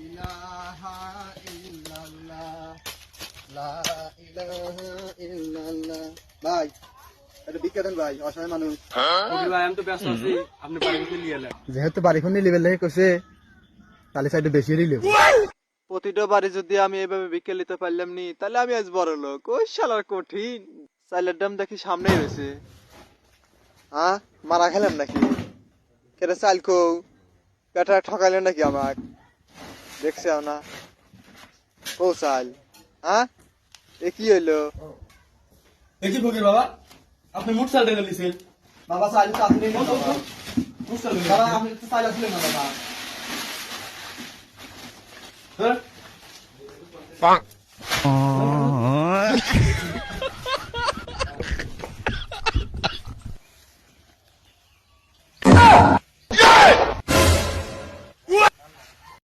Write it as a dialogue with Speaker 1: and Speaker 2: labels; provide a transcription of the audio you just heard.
Speaker 1: ইলাহা ইল্লাল্লাহ লা ইলাহা ইল্লাল্লাহ। ভাই এটা ভিক্ষা দেন ভাই, অসহায় মানুষ।
Speaker 2: ভাই আমি তো ব্যস্ত আছি, আপনি বাড়ি নিয়ে এলেন।
Speaker 1: যেহেতু বাড়িখন লেভেল লেগে কইছে তাহলে সাইডে বেশি লেব। প্রতিটা বাড়ি যদি আমি এভাবে ভিক্ষা নিতে পারলাম নি তাহলে আমি আজ বড় লোক। ওই শালার কঠিন চাইলের দাম দেখি সামনেই রয়েছে। হ্যাঁ মারা খেলাম নাকি? কেটে চাল কৌ পেটা ঠকাইলেন নাকি আমাক? দেখছে না ও চাল। হ্যাঁ এ কি হইলো?
Speaker 2: দেখি ফকির বাবা, আপনি মুঠ চাল ঢেলে দিছেন।
Speaker 1: বাবা চাল তো আপনি
Speaker 2: মুঠ চাল ঢেলে
Speaker 1: বাবা
Speaker 2: দিছেন।
Speaker 1: আপনি তো চাল আসলেন না বাবা।
Speaker 2: হ্যাঁ?